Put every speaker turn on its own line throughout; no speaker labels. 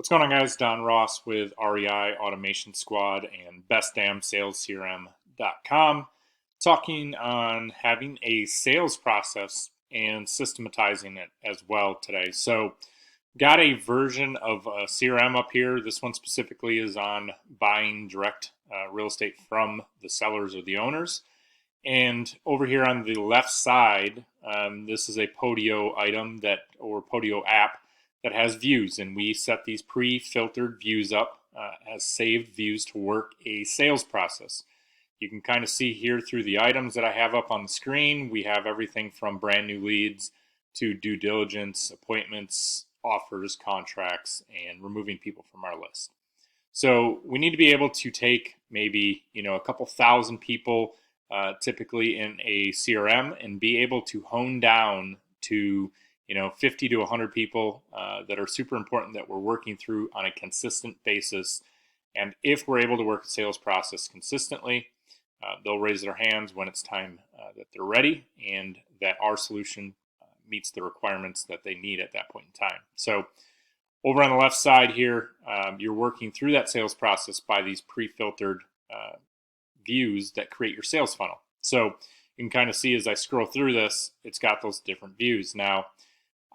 What's going on, guys? Don Ross with REI Automation Squad and bestdamnsalescrm.com, talking on having a sales process and systematizing it as well today. So, got a version of a CRM up here. This one specifically is on buying direct real estate from the sellers or the owners. And over here on the left side, this is a Podio item or Podio app that has views, and we set these pre-filtered views up as saved views to work a sales process. You can kind of see here through the items that I have up on the screen, we have everything from brand new leads to due diligence, appointments, offers, contracts, and removing people from our list. So we need to be able to take maybe a couple thousand people typically in a CRM and be able to hone down to 50 to 100 people that are super important that we're working through on a consistent basis. And if we're able to work a sales process consistently, they'll raise their hands when it's time that they're ready and that our solution meets the requirements that they need at that point in time. So over on the left side here, you're working through that sales process by these pre-filtered views that create your sales funnel. So you can kind of see as I scroll through this, it's got those different views. Now,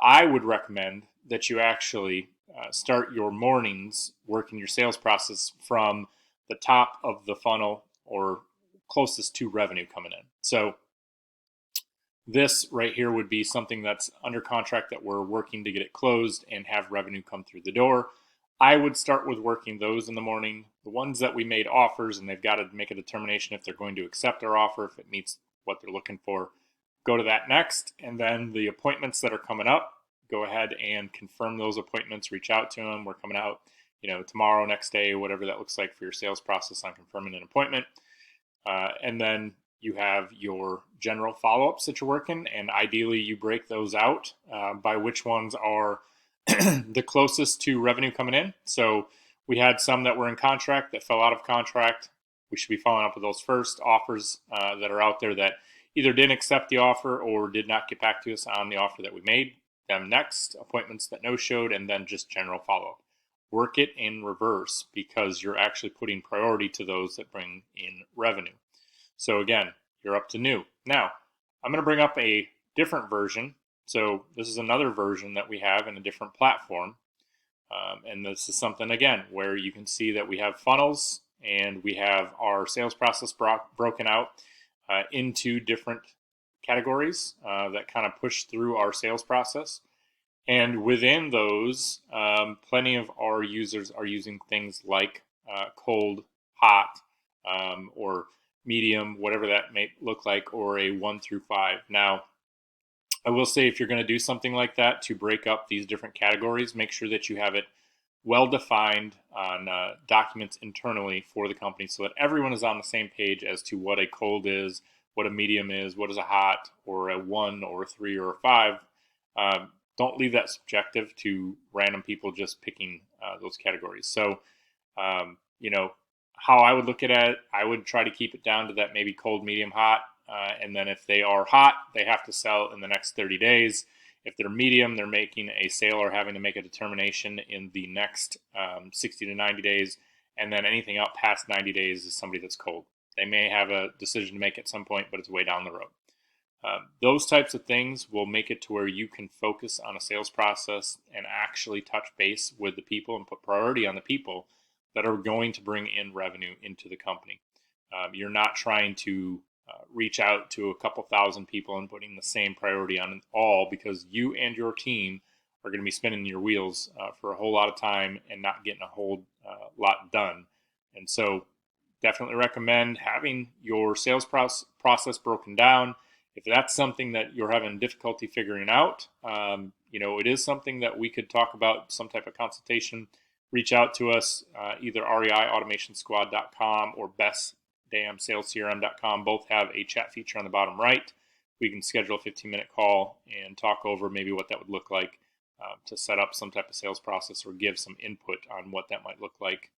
I would recommend that you actually start your mornings working your sales process from the top of the funnel or closest to revenue coming in. So this right here would be something that's under contract that we're working to get it closed and have revenue come through the door. I would start with working those in the morning. The ones that we made offers and they've got to make a determination if they're going to accept our offer, if it meets what they're looking for, go to that next. And then the appointments that are coming up, go ahead and confirm those appointments, reach out to them. We're coming out, tomorrow, next day, whatever that looks like for your sales process on confirming an appointment. And then you have your general follow-ups that you're working, and ideally you break those out by which ones are the closest to revenue coming in. So we had some that were in contract that fell out of contract. We should be following up with those first. Offers that are out there that either didn't accept the offer or did not get back to us on the offer that we made. Them next, appointments that no-showed, and then just general follow-up. Work it in reverse because you're actually putting priority to those that bring in revenue. So again, you're up to new. Now, I'm going to bring up a different version. So this is another version that we have in a different platform. And this is something, again, where you can see that we have funnels and we have our sales process broken out into different categories that kind of push through our sales process. And within those, plenty of our users are using things like cold, hot, or medium, whatever that may look like, or a 1 through 5. Now, I will say if you're going to do something like that to break up these different categories, make sure that you have it well defined on documents internally for the company so that everyone is on the same page as to what a cold is, what a medium is, what is a hot, or a 1 or a 3 or a 5. Don't leave that subjective to random people just picking those categories. So, how I would look at it, I would try to keep it down to that maybe cold, medium, hot. And then if they are hot, they have to sell in the next 30 days. If they're medium, they're making a sale or having to make a determination in the next 60 to 90 days. And then anything up past 90 days is somebody that's cold. They may have a decision to make at some point, but it's way down the road. Those types of things will make it to where you can focus on a sales process and actually touch base with the people and put priority on the people that are going to bring in revenue into the company. You're not trying to reach out to a couple thousand people and putting the same priority on all, because you and your team are going to be spinning your wheels for a whole lot of time and not getting a whole lot done. And so definitely recommend having your sales process broken down. If that's something that you're having difficulty figuring out, it is something that we could talk about, some type of consultation. Reach out to us, either reiautomationsquad.com or bestdamnsalescrm.com. Both have a chat feature on the bottom right. We can schedule a 15-minute call and talk over maybe what that would look like to set up some type of sales process or give some input on what that might look like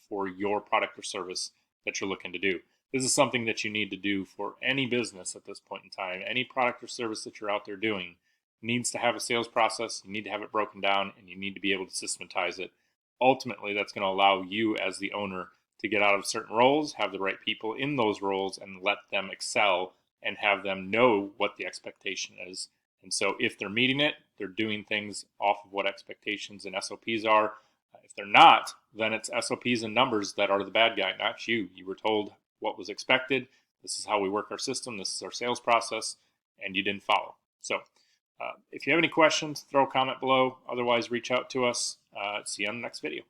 for your product or service that you're looking to do. This is something that you need to do for any business at this point in time. Any product or service that you're out there doing needs to have a sales process. You need to have it broken down, and you need to be able to systematize it ultimately that's going to allow you as the owner to get out of certain roles, have the right people in those roles, and let them excel and have them know what the expectation is. And so if they're meeting it, they're doing things off of what expectations and SOPs are. If they're not, then it's SOPs and numbers that are the bad guy, not you. You were told what was expected. This is how we work our system. This is our sales process, and you didn't follow. So if you have any questions, throw a comment below. Otherwise, reach out to us. See you on the next video.